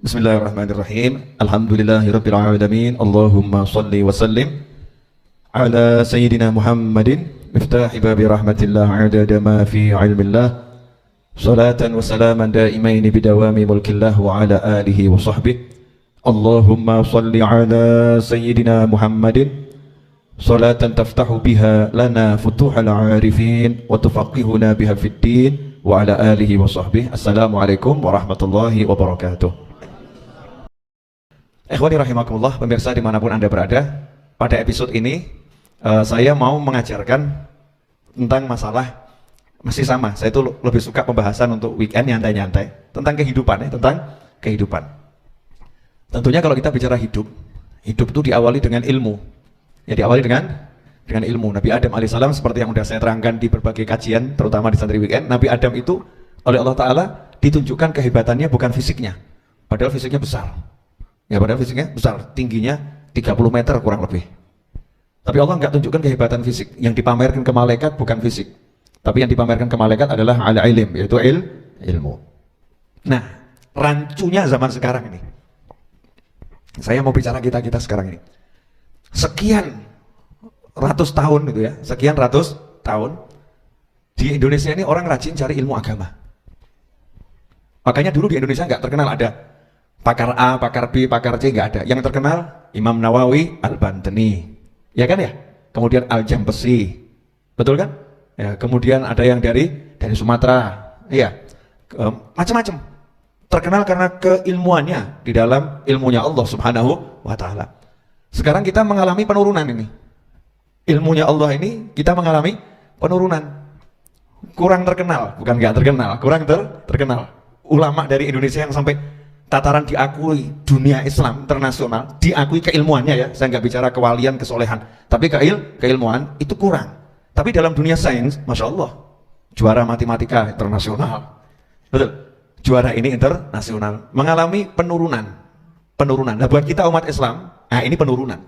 Bismillahirrahmanirrahim. Alhamdulillahirabbil alamin. Allahumma shalli wa sallim ala sayyidina Muhammadin miftahi babi rahmatillah adada ma fi ilmillah. Salatan wa salaman daimaini bidawami mulkillah wa ala alihi wa sahbihi. Allahumma shalli ala sayyidina Muhammadin salatan taftahu biha lana futuhal arifin wa tufaqihuna biha fid din wa ala alihi wa sahbihi. Assalamualaikum warahmatullahi wabarakatuh. Ikhwani rahimakumullah, pemirsa dimanapun Anda berada, pada episode ini saya mau mengajarkan tentang masalah, masih sama, saya itu lebih suka pembahasan untuk weekend nyantai-nyantai, tentang kehidupan, tentang kehidupan. Tentunya kalau kita bicara hidup itu diawali dengan ilmu, ya diawali dengan ilmu. Nabi Adam alaihissalam seperti yang sudah saya terangkan di berbagai kajian, terutama di santri weekend, Nabi Adam itu oleh Allah Ta'ala ditunjukkan kehebatannya bukan fisiknya, padahal fisiknya besar. Ya, padahal fisiknya besar, tingginya 30 meter kurang lebih. Tapi Allah nggak tunjukkan kehebatan fisik. Yang dipamerkan ke malaikat bukan fisik, tapi yang dipamerkan ke malaikat adalah al-ilm, yaitu ilmu. Nah, rancunya zaman sekarang ini, saya mau bicara kita sekarang ini. Sekian ratus tahun gitu ya, sekian ratus tahun di Indonesia ini orang rajin cari ilmu agama. Makanya dulu di Indonesia nggak terkenal ada pakar A, pakar B, pakar C, nggak ada. Yang terkenal Imam Nawawi Al-Bantani, ya kan ya. Kemudian Al-Jampesi, betul kan? Ya, kemudian ada yang dari Sumatera, iya, macam-macam. Terkenal karena keilmuannya di dalam ilmunya Allah Subhanahu wa Ta'ala. Sekarang kita mengalami penurunan ini. Ilmunya Allah ini kita mengalami penurunan. Kurang terkenal, bukan nggak terkenal, kurang terkenal. Ulama dari Indonesia yang sampai tataran diakui dunia Islam internasional, diakui keilmuannya ya, saya nggak bicara kewalian, kesolehan, tapi keilmuan itu kurang. Tapi dalam dunia sains, Masya Allah, juara matematika internasional, betul, juara ini internasional, mengalami penurunan. Nah buat kita umat Islam, nah ini penurunan,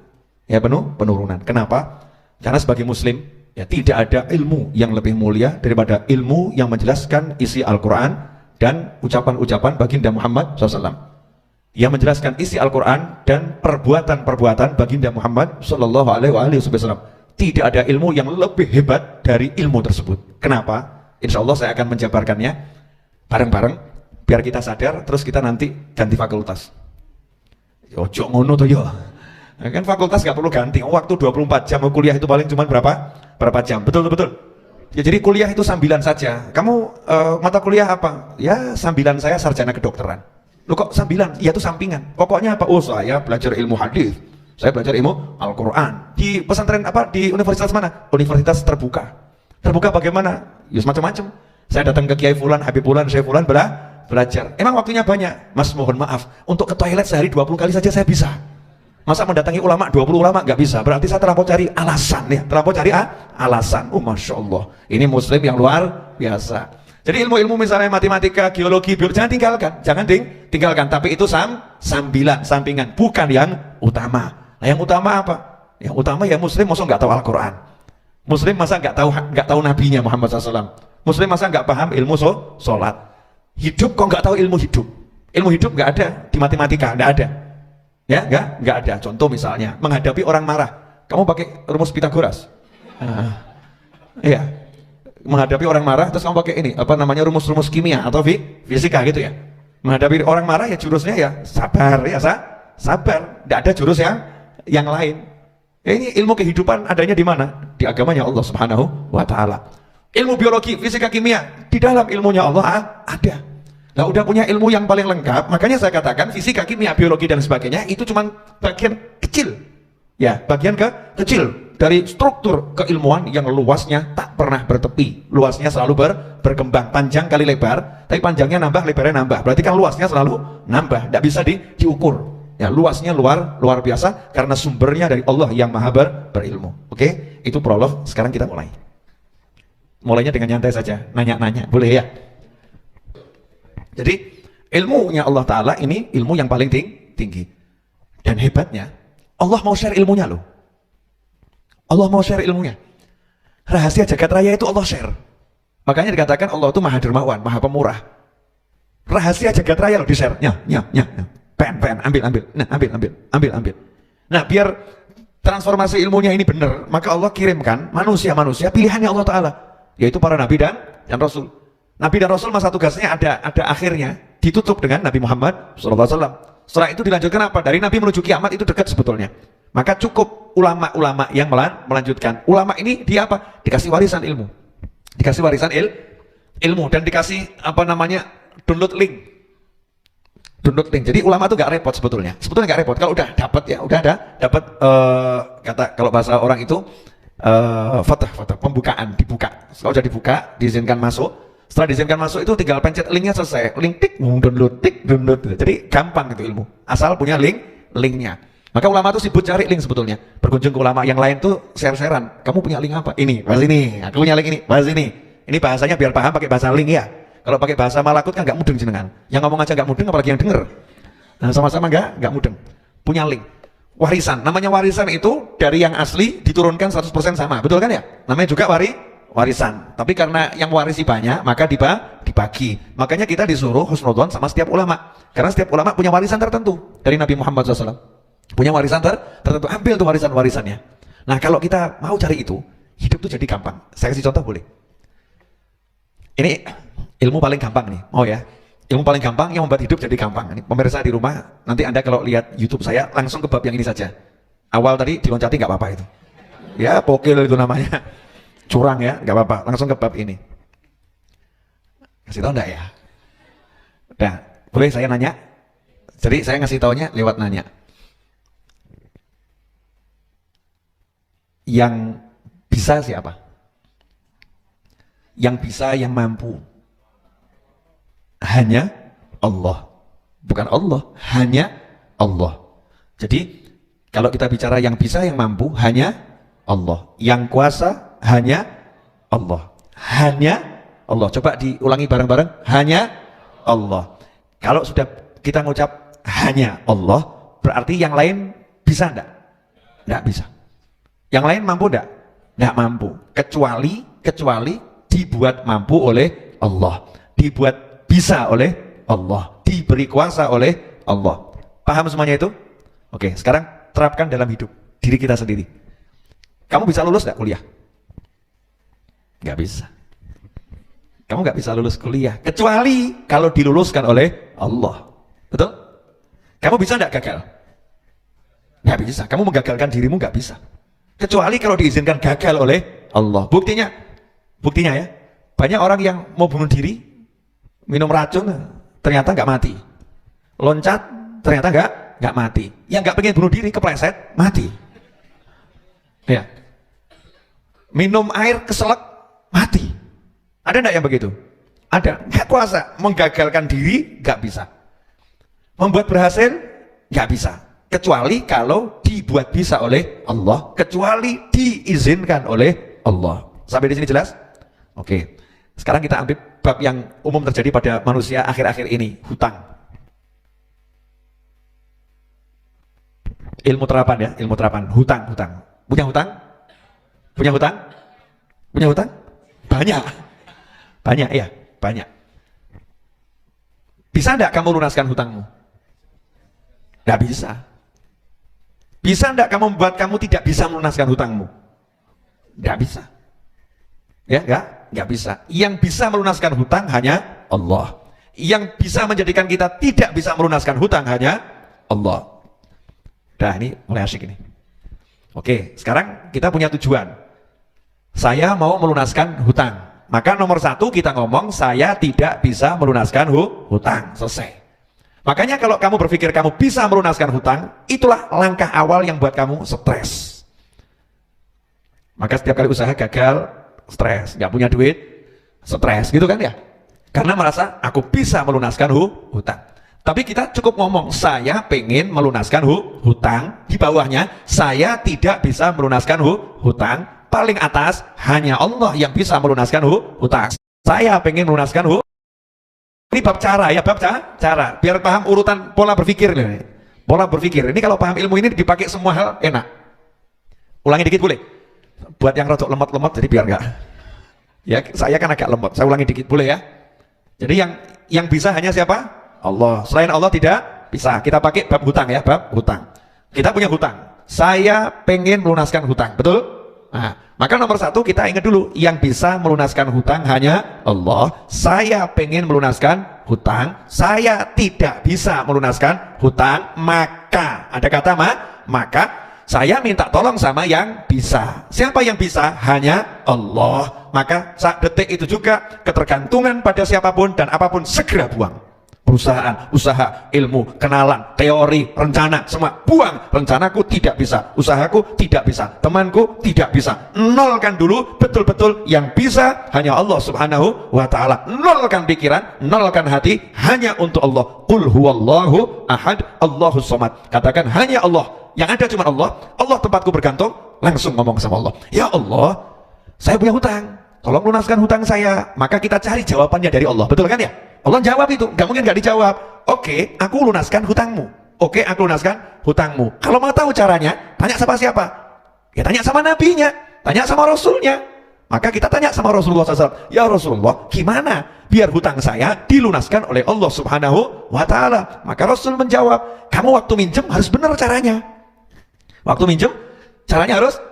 ya penurunan. Kenapa? Karena sebagai Muslim, ya tidak ada ilmu yang lebih mulia daripada ilmu yang menjelaskan isi Al-Quran dan ucapan-ucapan baginda Muhammad SAW, yang menjelaskan isi Al-Quran dan perbuatan-perbuatan baginda Muhammad SAW. Tidak ada ilmu yang lebih hebat dari ilmu tersebut. Kenapa? Insya Allah saya akan menjabarkannya bareng-bareng biar kita sadar, terus kita nanti ganti fakultas. Ojo ngono tuh yo. Kan fakultas gak perlu ganti, waktu 24 jam kuliah itu paling cuma berapa jam, betul. Ya, jadi kuliah itu sambilan saja. Kamu mata kuliah apa? Ya sambilan saya sarjana kedokteran. Loh kok sambilan? Ya itu sampingan. Pokoknya apa? Oh saya belajar ilmu hadis, saya belajar ilmu Al-Quran. Di pesantren apa? Di universitas mana? Universitas terbuka. Terbuka bagaimana? Ya macam-macam. Saya datang ke Kiai Fulan, Habib Fulan, Syekh Fulan belajar. Emang waktunya banyak? Mas mohon maaf, untuk ke toilet sehari 20 kali saja saya bisa. Masa mendatangi ulama 20 ulama nggak bisa? Berarti saya terlampau cari alasan ya, alasan. Oh Masya Allah, ini Muslim yang luar biasa. Jadi ilmu-ilmu misalnya matematika, geologi, biologi, jangan tinggalkan. Tapi itu sambilan, sampingan, bukan yang utama. Nah yang utama apa? Yang utama ya Muslim masa nggak tahu Al-Quran. Muslim masa nggak tahu nabinya Muhammad SAW. Muslim masa nggak paham ilmu sholat. Hidup kok nggak tahu ilmu hidup. Ilmu hidup nggak ada di matematika, nggak ada. Ya, nggak ada. Contoh misalnya, menghadapi orang marah, kamu pakai rumus Pitagoras. Iya, menghadapi orang marah, terus kamu pakai ini, apa namanya, rumus-rumus kimia atau fisika gitu ya. Menghadapi orang marah ya jurusnya ya sabar, ya sabar. Nggak ada jurus yang lain. Ya, ini ilmu kehidupan adanya di mana? Di agamanya Allah Subhanahu wa Ta'ala. Ilmu biologi, fisika, kimia, di dalam ilmunya Allah ada. Nah udah punya ilmu yang paling lengkap, makanya saya katakan fisika, kimia, biologi dan sebagainya itu cuma bagian kecil, ya bagian kecil dari struktur keilmuan yang luasnya tak pernah bertepi, luasnya selalu berkembang, panjang kali lebar, tapi panjangnya nambah, lebarnya nambah, berarti kan luasnya selalu nambah, tidak bisa diukur, ya luasnya luar biasa karena sumbernya dari Allah yang maha berilmu. Oke, itu prolog. Sekarang kita mulainya dengan nyantai saja, nanya-nanya, boleh ya? Jadi ilmunya Allah Ta'ala ini ilmu yang paling tinggi. Dan hebatnya, Allah mau share ilmunya loh. Allah mau share ilmunya. Rahasia jagat raya itu Allah share. Makanya dikatakan Allah itu maha dermawan, maha pemurah. Rahasia jagat raya loh di share. pen, ambil. Nah, ambil. Nah, biar transformasi ilmunya ini benar, maka Allah kirimkan manusia pilihannya Allah Ta'ala, yaitu para nabi dan rasul. Nabi dan rasul masa tugasnya ada akhirnya, ditutup dengan Nabi Muhammad SAW. Setelah itu dilanjutkan apa? Dari nabi menuju kiamat itu dekat sebetulnya. Maka cukup ulama-ulama yang melanjutkan. Ulama ini dia apa? Dikasih warisan ilmu. Dikasih warisan ilmu dan dikasih download link. Jadi ulama itu nggak repot sebetulnya nggak repot. Kalau udah dapat kata kalau bahasa orang itu fatah pembukaan, dibuka. Kalau udah dibuka, diizinkan masuk. Setelah diizinkan masuk itu tinggal pencet linknya, selesai. Link download. Jadi gampang itu ilmu. Asal punya linknya. Maka ulama itu sibuk cari link sebetulnya. Berkunjung ke ulama yang lain tuh share-sharean. Kamu punya link apa? Ini, bahas ini. Aku punya link ini, bahas ini. Ini bahasanya biar paham pakai bahasa link ya. Kalau pakai bahasa malakut kan nggak mudeng jenengan. Yang ngomong aja nggak mudeng, apalagi yang denger. Nah, sama-sama nggak mudeng. Punya link. Warisan. Namanya warisan itu dari yang asli diturunkan 100% sama. Betul kan ya? Namanya juga warisan. Tapi karena yang warisi banyak, maka dibagi. Makanya kita disuruh husnudzon sama setiap ulama. Karena setiap ulama punya warisan tertentu dari Nabi Muhammad SAW. Punya warisan tertentu. Ambil tuh warisannya. Nah, kalau kita mau cari itu, hidup tuh jadi gampang. Saya kasih contoh boleh? Ini ilmu paling gampang nih, ya. Ilmu paling gampang yang membuat hidup jadi gampang. Ini pemirsa di rumah, nanti Anda kalau lihat YouTube saya langsung ke bab yang ini saja. Awal tadi diloncati nggak apa-apa itu. Ya, pokil itu namanya. Curang ya, nggak apa-apa. Langsung ke bab ini. Kasih tahu enggak ya? Nah, boleh saya nanya? Jadi saya ngasih taunya lewat nanya. Yang bisa siapa? Yang bisa, yang mampu. Hanya Allah. Bukan Allah, hanya Allah. Jadi kalau kita bicara yang bisa, yang mampu, hanya Allah. Yang kuasa, hanya Allah. Hanya Allah. Coba diulangi bareng-bareng. Hanya Allah. Kalau sudah kita ngucap hanya Allah, berarti yang lain bisa enggak? Enggak bisa. Yang lain mampu enggak? Enggak mampu. Kecuali dibuat mampu oleh Allah. Dibuat bisa oleh Allah, diberi kuasa oleh Allah. Paham semuanya itu? Oke, sekarang terapkan dalam hidup diri kita sendiri. Kamu bisa lulus nggak kuliah? Nggak bisa. Kamu nggak bisa lulus kuliah kecuali kalau diluluskan oleh Allah. Betul? Kamu bisa nggak gagal? Nggak bisa. Kamu menggagalkan dirimu nggak bisa. Kecuali kalau diizinkan gagal oleh Allah. Buktinya ya, banyak orang yang mau bunuh diri, minum racun, ternyata nggak mati. Loncat, ternyata nggak mati. Yang nggak pengen bunuh diri, kepleset, mati. Ya. Minum air keselak, mati. Ada nggak yang begitu? Ada. Nggak kuasa. Menggagalkan diri, nggak bisa. Membuat berhasil, nggak bisa. Kecuali kalau dibuat bisa oleh Allah. Kecuali diizinkan oleh Allah. Sampai di sini jelas? Oke. Sekarang kita ambil bab yang umum terjadi pada manusia akhir-akhir ini, hutang. Ilmu terapan, hutang. Punya hutang? Banyak ya, banyak. Bisa enggak kamu lunaskan hutangmu? Enggak bisa. Bisa enggak kamu membuat kamu tidak bisa melunaskan hutangmu? Enggak bisa. Ya, enggak bisa. Yang bisa melunaskan hutang hanya Allah. Yang bisa menjadikan kita tidak bisa melunaskan hutang hanya Allah. Nah, ini mulai asyik ini. Oke, sekarang kita punya tujuan. Saya mau melunaskan hutang. Maka nomor satu kita ngomong, saya tidak bisa melunaskan hutang. Selesai. Makanya kalau kamu berpikir kamu bisa melunaskan hutang, itulah langkah awal yang buat kamu stres. Maka setiap kali usaha gagal, stres, nggak punya duit, stres, gitu kan ya? Karena merasa aku bisa melunaskan hutang. Tapi kita cukup ngomong, saya pengen melunaskan hutang. Di bawahnya, saya tidak bisa melunaskan hutang. Paling atas, hanya Allah yang bisa melunaskan hutang. Saya pengen melunaskan Ini bab cara ya, bab cara. Biar paham urutan pola berpikir. Pola berpikir. Ini kalau paham ilmu ini dipakai semua hal enak. Ulangi dikit boleh? Buat yang rodok lemot-lemot, jadi biar enggak. Ya, saya kan agak lemot. Saya ulangi dikit boleh ya? Jadi yang bisa hanya siapa? Allah. Selain Allah tidak Bisa. Kita pakai bab hutang ya, bab hutang. Kita punya hutang. Saya pengen melunaskan hutang, betul? Nah, maka nomor satu kita ingat dulu, yang bisa melunaskan hutang hanya Allah. Saya pengen melunaskan hutang, saya tidak bisa melunaskan hutang, maka ada kata maka saya minta tolong sama yang bisa. Siapa yang bisa? Hanya Allah. Maka saat detik itu juga ketergantungan pada siapapun dan apapun segera buang. Perusahaan, usaha, ilmu, kenalan, teori, rencana, semua buang. Rencanaku tidak bisa, usahaku tidak bisa, temanku tidak bisa. Nolkan dulu, betul-betul yang bisa hanya Allah subhanahu wa ta'ala. Nolkan pikiran, nolkan hati, hanya untuk Allah. Qul huwallahu ahad, Allahus samad. Katakan hanya Allah, yang ada cuma Allah. Allah tempatku bergantung. Langsung ngomong sama Allah, ya Allah, saya punya hutang, tolong lunaskan hutang saya. Maka kita cari jawabannya dari Allah, betul kan ya? Allah jawab itu, nggak mungkin nggak dijawab. Oke, aku lunaskan hutangmu. Oke, aku lunaskan hutangmu. Kalau mau tahu caranya, tanya sama siapa? Ya tanya sama nabinya, tanya sama rasulnya. Maka kita tanya sama Rasulullah SAW, ya Rasulullah, gimana biar hutang saya dilunaskan oleh Allah subhanahu wa ta'ala? Maka Rasul menjawab, kamu waktu minjem harus benar caranya. Waktu minjem, caranya harus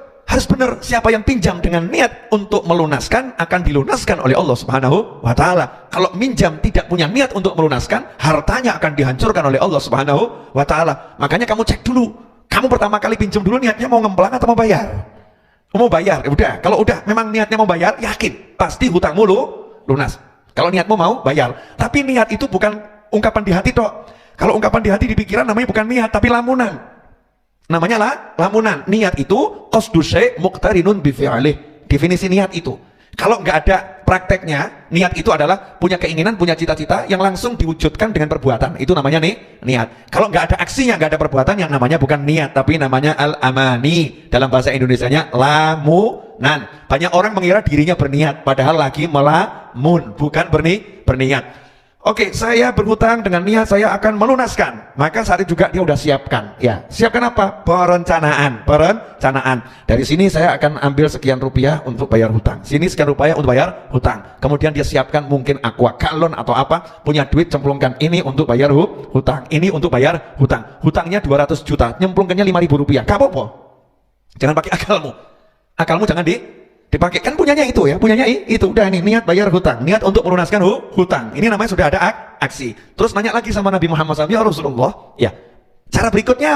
benar. Siapa yang pinjam dengan niat untuk melunaskan akan dilunaskan oleh Allah subhanahu wa ta'ala. Kalau minjam tidak punya niat untuk melunaskan, hartanya akan dihancurkan oleh Allah subhanahu wa ta'ala. Makanya kamu cek dulu, kamu pertama kali pinjam dulu niatnya mau ngemplang atau mau bayar? Mau bayar, ya udah. Kalau udah memang niatnya mau bayar, yakin pasti hutangmu lunas. Kalau niatmu mau bayar, tapi niat itu bukan ungkapan di hati toh. Kalau ungkapan di hati di pikiran namanya bukan niat tapi lamunan. Namanya lamunan. Niat itu qasdu syai' muqtarinun bi fi'lih. Definisi niat itu, kalau nggak ada prakteknya, niat itu adalah punya keinginan, punya cita-cita yang langsung diwujudkan dengan perbuatan. Itu namanya niat. Kalau nggak ada aksinya, nggak ada perbuatan, yang namanya bukan niat tapi namanya al-amani. Dalam bahasa Indonesianya lamunan. Banyak orang mengira dirinya berniat padahal lagi melamun, bukan berniat. Oke, saya berhutang dengan niat saya akan melunaskan. Maka saat itu juga dia udah siapkan. Ya, siapkan apa? Perencanaan. Dari sini saya akan ambil sekian rupiah untuk bayar hutang. Sini sekian rupiah untuk bayar hutang. Kemudian dia siapkan mungkin aqua galon atau apa, punya duit cemplungkan ini untuk bayar hutang, ini untuk bayar hutang. Hutangnya 200 juta, nyemplungkannya 5.000 rupiah. Gak apa-apa. Jangan pakai akalmu. Akalmu jangan dipakai, kan punyanya itu ya, punyanya itu udah nih, niat bayar hutang, niat untuk melunaskan hutang. Ini namanya sudah ada aksi. Terus nanya lagi sama Nabi Muhammad SAW, ya Rasulullah, ya cara berikutnya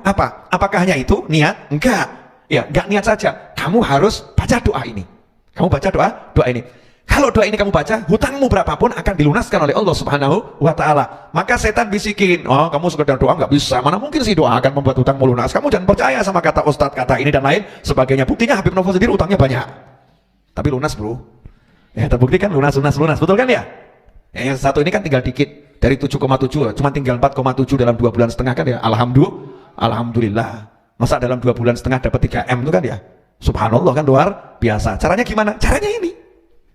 apa? Apakah hanya itu niat? Enggak. Ya, enggak niat saja. Kamu harus baca doa ini. Kamu baca doa ini. Kalau doa ini kamu baca, hutangmu berapapun akan dilunaskan oleh Allah subhanahu wa ta'ala. Maka setan bisikin, oh kamu sekedar doa nggak bisa, mana mungkin sih doa akan membuat hutangmu lunas. Kamu jangan percaya sama kata ustadz, kata ini dan lain sebagainya. Buktinya Habib Novel sendiri utangnya banyak, tapi lunas bro. Ya terbukti kan lunas, betul kan ya? Yang satu ini kan tinggal dikit, dari 7,7 cuma tinggal 4,7 dalam 2,5 bulan kan ya. Alhamdulillah. Masa dalam 2,5 bulan dapat 3M itu kan ya, subhanallah kan, luar biasa. Caranya gimana? Caranya ini.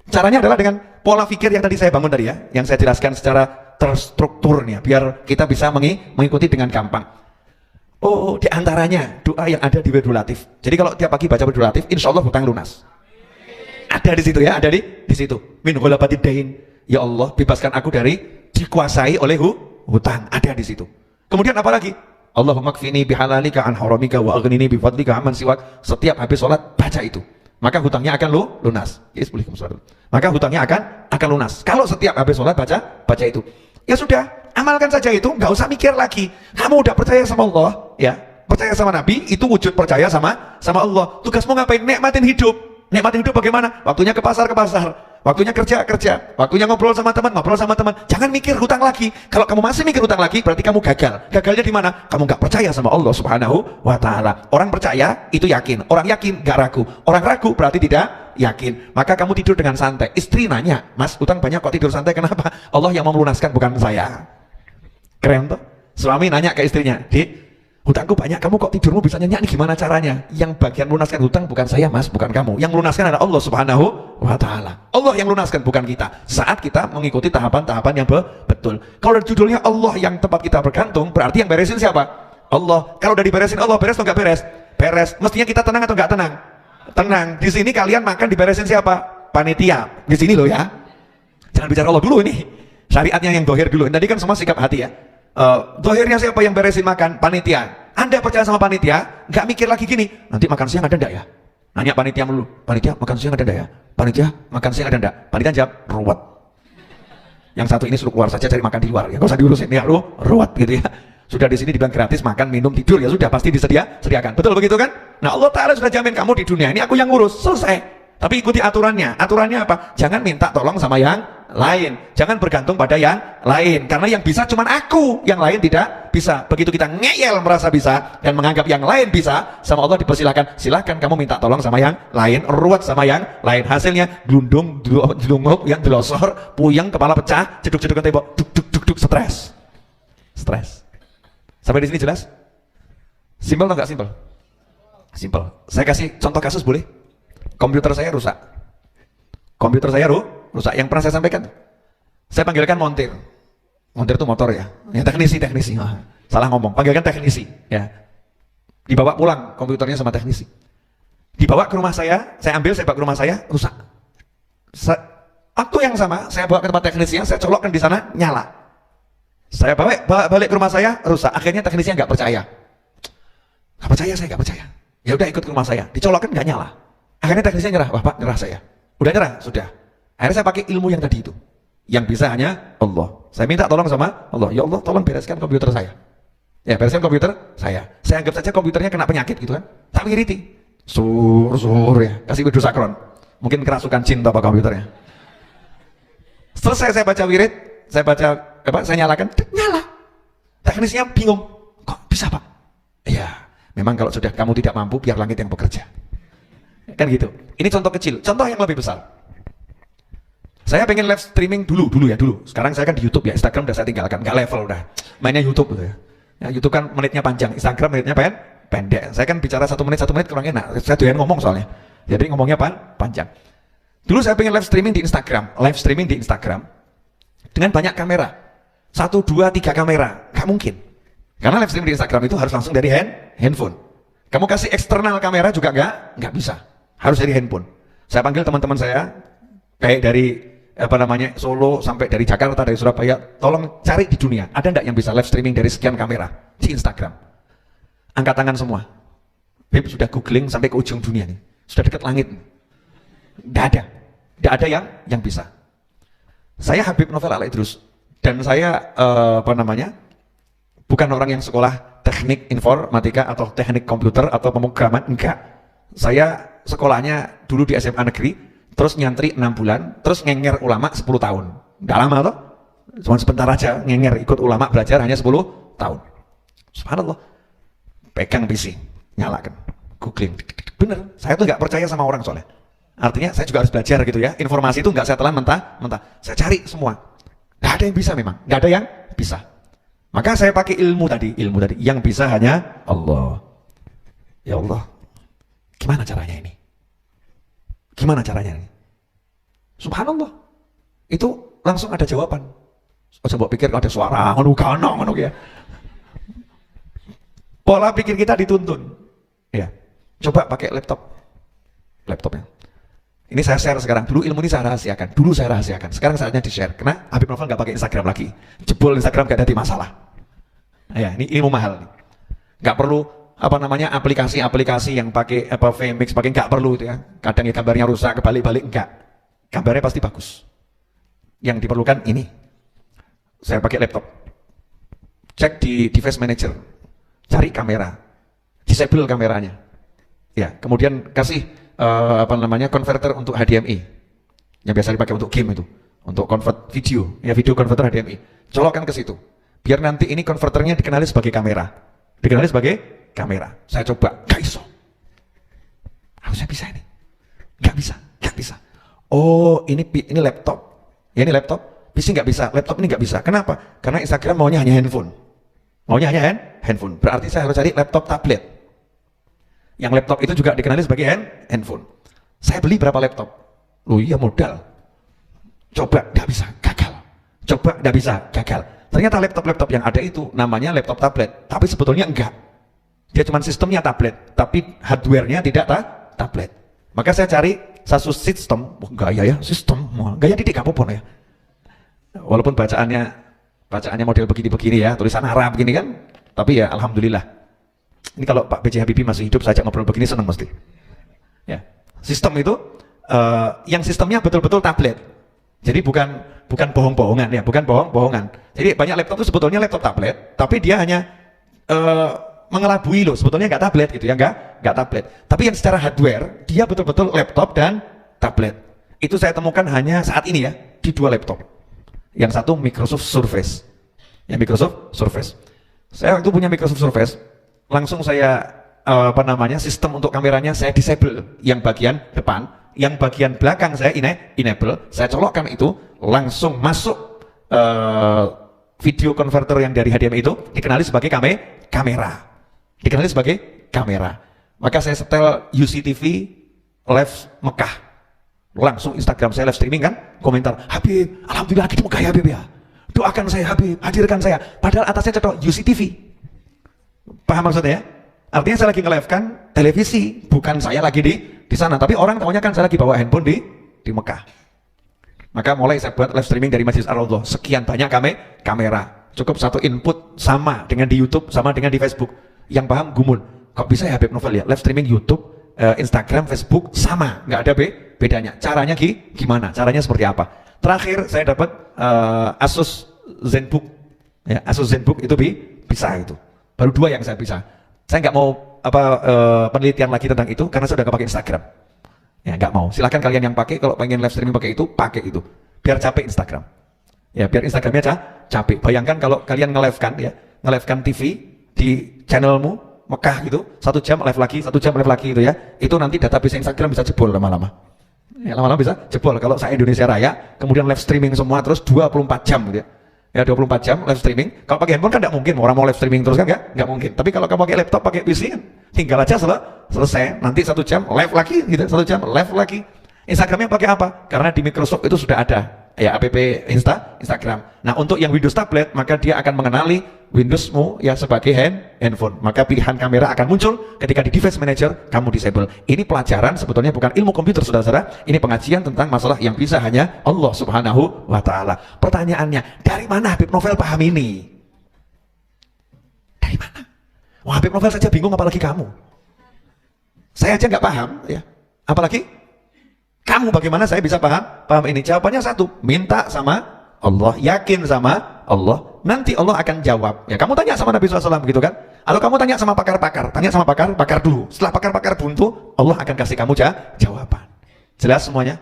Caranya adalah dengan pola pikir yang tadi saya bangun tadi ya, yang saya jelaskan secara terstrukturnya, biar kita bisa mengikuti dengan gampang. Oh, di antaranya doa yang ada di Wirdul Latif. Jadi kalau tiap pagi baca Wirdul Latif, insya Allah hutang lunas. Ada di situ ya, ada di situ. Min ghalabatid dain. Ya Allah, bebaskan aku dari dikuasai oleh hutang. Ada di situ. Kemudian apa lagi? Allahumma kfini bihalalika an haramika wa aghnini bifadlika amman siwak. Setiap habis sholat baca itu. Maka hutangnya akan lunas. Yes, boleh kamu sholat. Maka hutangnya akan lunas. Kalau setiap habis sholat baca itu. Ya sudah, amalkan saja itu, nggak usah mikir lagi. Kamu udah percaya sama Allah, ya, percaya sama Nabi, itu wujud percaya sama Allah. Tugasmu ngapain? Nikmatin hidup. Nikmatin hidup bagaimana? Waktunya ke pasar, waktunya kerja, waktunya ngobrol sama teman. Jangan mikir hutang lagi. Kalau kamu masih mikir hutang lagi, berarti kamu gagal. Gagalnya di mana? Kamu nggak percaya sama Allah subhanahu wa ta'ala. Orang percaya itu yakin, orang yakin nggak ragu, orang ragu berarti tidak yakin. Maka kamu tidur dengan santai. Istri nanya, mas hutang banyak kok tidur santai, kenapa? Allah yang mau melunaskan, bukan saya. Keren tuh. Suami nanya ke istrinya, hutangku banyak, kamu kok tidurmu bisa nyenyak nih, gimana caranya? Yang bagian lunaskan hutang bukan saya mas, bukan kamu. Yang lunaskan adalah Allah subhanahu wa ta'ala. Allah yang lunaskan, bukan kita. Saat kita mengikuti tahapan-tahapan yang betul. Kalau judulnya Allah yang tempat kita bergantung, berarti yang beresin siapa? Allah. Kalau udah diberesin Allah, beres atau nggak beres? Beres. Mestinya kita tenang atau nggak tenang? Tenang. Di sini kalian makan diberesin siapa? Panitia. Di sini loh ya. Jangan bicara Allah dulu ini. Syariatnya yang dohir dulu. Tadi kan semua sikap hati ya. Dohirnya siapa yang beresin makan? Panitia. Anda percaya sama panitia, nggak mikir lagi gini, nanti makan siang ada enggak ya? Nanya panitia melulu, panitia makan siang ada enggak ya? Panitia makan siang ada enggak? Panitia jawab, ruwet. Yang satu ini suruh keluar saja cari makan di luar, ya nggak usah diurusin, ya ruwet gitu ya. Sudah di sini dibilang gratis, makan, minum, tidur, ya sudah pasti disediakan. Betul begitu kan? Nah Allah Ta'ala sudah jamin kamu di dunia ini, aku yang ngurus, selesai. Tapi ikuti aturannya. Aturannya apa? Jangan minta tolong sama yang lain. Jangan bergantung pada yang lain. Karena yang bisa cuma aku, yang lain tidak bisa. Begitu kita ngeyel merasa bisa dan menganggap yang lain bisa, sama Allah dipersilahkan. Silahkan kamu minta tolong sama yang lain, ruwet sama yang lain. Hasilnya glundung, delunguk, yang delosor, puyeng, kepala pecah, ceduk-cedukan tembok, duk, stres. Stres. Sampai di sini jelas? Simpel atau nggak simpel? Simpel. Saya kasih contoh kasus boleh? Komputer saya rusak. Komputer saya rusak. Yang pernah saya sampaikan. Saya panggilkan montir. Montir itu motor ya. Ya teknisi. Salah ngomong. Panggilkan teknisi. Ya. Dibawa pulang komputernya sama teknisi. Dibawa ke rumah saya bawa ke rumah saya, rusak. Waktu yang sama, saya bawa ke tempat teknisinya, saya colokkan di sana, nyala. Saya bawa balik ke rumah saya, rusak. Akhirnya teknisinya nggak percaya. Nggak percaya, saya nggak percaya. Ya udah ikut ke rumah saya. Dicolokkan nggak nyala. Akhirnya teknisnya nyerah, wah Pak, nyerah saya. Udah nyerah, sudah. Akhirnya saya pakai ilmu yang tadi itu. Yang bisa hanya Allah. Saya minta tolong sama Allah, ya Allah tolong bereskan komputer saya. Ya bereskan komputer saya. Saya anggap saja komputernya kena penyakit gitu kan. Tak wiriti. Sur ya, kasih widu sakron. Mungkin kerasukan jin atau apa komputernya. Selesai saya baca wirid, saya nyalakan, nyala. Teknisnya bingung, kok bisa Pak? Iya, memang kalau sudah kamu tidak mampu, biar langit yang bekerja. Kan gitu. Ini contoh kecil. Contoh yang lebih besar. Saya pengen live streaming dulu. Sekarang saya kan di YouTube ya, Instagram udah saya tinggalkan, nggak level udah. Mainnya YouTube gitu ya. Ya YouTube kan menitnya panjang, Instagram menitnya pendek. Saya kan bicara 1 menit kurang enak. Saya doyan ngomong soalnya. Jadi ngomongnya panjang. Dulu saya pengen live streaming di Instagram dengan banyak kamera. 1, 2, 3 kamera. Nggak mungkin. Karena live streaming di Instagram itu harus langsung dari handphone. Kamu kasih eksternal kamera juga nggak bisa. Harus dari handphone. Saya panggil teman-teman saya, kayak dari Solo sampai dari Jakarta, dari Surabaya, tolong cari di dunia, ada nggak yang bisa live streaming dari sekian kamera di Instagram? Angkat tangan semua. Beb sudah googling sampai ke ujung dunia nih, sudah dekat langit. Nggak ada yang bisa. Saya Habib Novel Al-Idrus, dan saya bukan orang yang sekolah teknik informatika atau teknik komputer atau pemrograman, enggak. Saya sekolahnya dulu di SMA negeri, terus nyantri 6 bulan, terus ngenger ulama 10 tahun. Nggak lama toh, cuma sebentar aja ngenger ikut ulama belajar hanya 10 tahun. Subhanallah. Pegang PC, nyalakan, googling, bener. Saya tuh nggak percaya sama orang soalnya. Artinya saya juga harus belajar gitu ya. Informasi itu nggak saya telan mentah. Saya cari semua. Nggak ada yang bisa memang, nggak ada yang bisa. Maka saya pakai ilmu tadi, yang bisa hanya Allah. Ya Allah, gimana caranya ini? Subhanallah, itu langsung ada jawaban. Coba pikir ada suara, ngono ya. Pola pikir kita dituntun. Ya, coba pakai laptopnya. Ini saya share sekarang. Dulu ilmu ini saya rahasiakan. Sekarang saatnya di share. Karena Habib Novel nggak pakai Instagram lagi. Jebol Instagram nggak ada masalah. Ya, ini ilmu mahal. Nggak perlu aplikasi yang pakai VMix, pakai nggak perlu itu ya. Kadang ya gambarnya rusak, kebalik-balik enggak. Gambarnya pasti bagus. Yang diperlukan ini. Saya pakai laptop. Cek di device manager. Cari kamera. Disable kameranya. Ya, kemudian kasih converter untuk HDMI. Yang biasa dipakai untuk game itu. Untuk convert video, ya video converter HDMI. Colokkan ke situ. Biar nanti ini konverternya dikenali sebagai kamera. Saya coba, gak iso. Harusnya bisa ini. Gak bisa. Oh, ini laptop. Ya ini laptop. PC nggak bisa, laptop ini nggak bisa. Kenapa? Karena Instagram maunya hanya handphone. Berarti saya harus cari laptop tablet. Yang laptop itu juga dikenali sebagai handphone. Saya beli berapa laptop? Loh iya modal. Coba nggak bisa, gagal. Ternyata laptop yang ada itu namanya laptop tablet, tapi sebetulnya enggak. Dia cuma sistemnya tablet, tapi hardware-nya tidak tablet. Maka saya cari satu sistem, gaya ya, sistem, gaya didik apa-apa ya. Walaupun bacaannya bacaannya model begini-begini ya, tulisan Arab begini kan. Tapi ya alhamdulillah. Ini kalau Pak B.J. Habibie masih hidup, saya ajak ngobrol begini senang mesti. Ya, sistem itu yang sistemnya betul-betul tablet. Jadi bukan bohong-bohongan ya, bukan bohong-bohongan. Jadi banyak laptop itu sebetulnya laptop tablet, tapi dia hanya mengelabui loh, sebetulnya nggak tablet gitu ya, nggak tablet. Tapi yang secara hardware dia betul-betul laptop dan tablet. Itu saya temukan hanya saat ini ya di 2 laptop. Yang satu Microsoft Surface, ya Microsoft Surface. Saya waktu punya Microsoft Surface, langsung saya sistem untuk kameranya saya disable yang bagian depan, yang bagian belakang saya enable. Saya colokkan itu, langsung masuk video converter yang dari HDMI itu dikenali sebagai kamera. Dikenali sebagai kamera. Maka saya setel UCTV live Mekah. Langsung Instagram saya live streaming kan, komentar, Habib, alhamdulillah lagi di Mekah ya Habib ya. Doakan saya Habib, hadirkan saya. Padahal atasnya cetok UCTV. Paham maksudnya ya? Artinya saya lagi nge-live kan televisi, bukan saya lagi di sana. Tapi orang tahunya kan saya lagi bawa handphone di Mekah. Maka mulai saya buat live streaming dari Masjid Ar-Raudhah. Sekian banyak kamera. Cukup satu input sama dengan di YouTube, sama dengan di Facebook. Yang paham gumun. Kok bisa ya Habib Novel ya? Live streaming YouTube, Instagram, Facebook sama, nggak ada bedanya. Caranya gimana? Caranya seperti apa? Terakhir saya dapat Asus ZenBook. Ya, Asus ZenBook itu bisa itu. Baru 2 yang saya bisa. Saya nggak mau penelitian lagi tentang itu karena saya udah pakai Instagram. Ya nggak mau. Silahkan kalian yang pakai, kalau pengen live streaming pakai itu. Biar capek Instagram. Ya biar Instagramnya capek. Bayangkan kalau kalian nge-live-kan TV di channelmu Mekah gitu, 1 jam live lagi, 1 jam live lagi gitu ya. Itu nanti database Instagram bisa jebol lama-lama. Ya lama-lama bisa jebol. Kalau saya Indonesia Raya, kemudian live streaming semua terus 24 jam gitu ya. Ya 24 jam live streaming. Kalau pakai handphone kan nggak mungkin, orang mau live streaming terus kan nggak mungkin. Tapi kalau kamu pakai laptop, pakai PC kan tinggal aja selesai. Nanti 1 jam live lagi gitu, 1 jam live lagi. Instagramnya pakai apa? Karena di Microsoft itu sudah ada ya app Instagram. Nah untuk yang Windows tablet, maka dia akan mengenali Windowsmu ya sebagai handphone. Maka pilihan kamera akan muncul ketika di device manager kamu disable. Ini pelajaran sebetulnya bukan ilmu komputer saudara-saudara. Ini pengajian tentang masalah yang bisa hanya Allah Subhanahu wa Ta'ala. Pertanyaannya, dari mana Habib Novel paham ini? Dari mana? Wah, Habib Novel saja bingung, apalagi kamu. Saya aja nggak paham ya, apalagi kamu. Bagaimana saya bisa paham ini? Jawabannya satu, minta sama Allah, yakin sama Allah, nanti Allah akan jawab. Ya kamu tanya sama Nabi SAW gitu kan. Kalau kamu tanya sama pakar-pakar, tanya sama pakar dulu. Setelah pakar-pakar buntu, Allah akan kasih kamu jawaban. Jelas semuanya?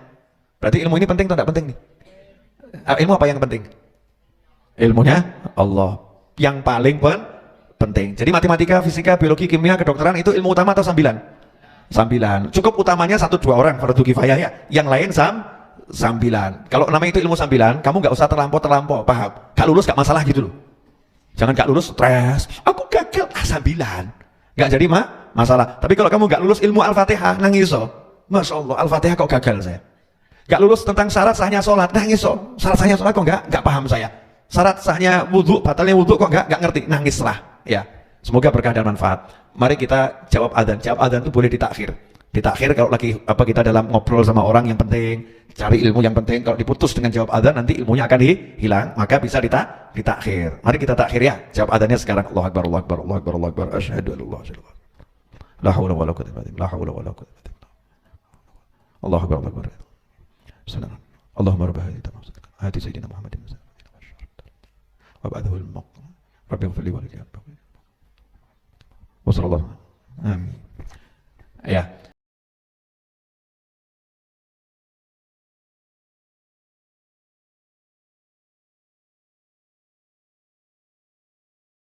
Berarti ilmu ini penting atau tidak penting nih? Ilmu apa yang penting? Ilmunya Allah yang paling penting. Jadi matematika, fisika, biologi, kimia, kedokteran itu ilmu utama atau sambilan? Sambilan. Cukup utamanya 1-2 orang fardu kifayah ya. Yang lain sambilan. Kalau namanya itu ilmu sambilan, kamu nggak usah terlampau, paham? Gak lulus gak masalah gitu loh. Jangan gak lulus stres. Aku gagal, sambilan. Gak jadi masalah. Tapi kalau kamu gak lulus ilmu Al-Fatihah, nangis so. Masya Allah, Al-Fatihah kok gagal saya. Gak lulus tentang syarat sahnya sholat, nangis so. Syarat sahnya sholat kok nggak paham saya. Syarat sahnya wudhu, batalnya wudhu kok nggak ngerti, nangislah. Ya, semoga berkah dan manfaat. Mari kita jawab adzan. Jawab adzan itu boleh ditakhir. Ditakhir kalau lagi kita dalam ngobrol sama orang yang penting, cari ilmu yang penting. Kalau diputus dengan jawab adzan, nanti ilmunya akan hilang. Maka bisa ditakhir. Mari kita takhir ya. Jawab adzannya sekarang. Allahu Akbar, Allahu Akbar, Allahu Akbar, Allahu Akbar. Asyhadu an la ilaha illallah. La haula wala quwwata illa billah. La haula wala quwwata illa billah. Allahu Akbar, Allahu Akbar. Bismillah. Allahumma rabb hadhihi tamam. Hadi sayyidina Muhammadin wa ba'dahu al-maqam. Rabbi ighfir li wa li. Wassallallahu. Amin. Ya.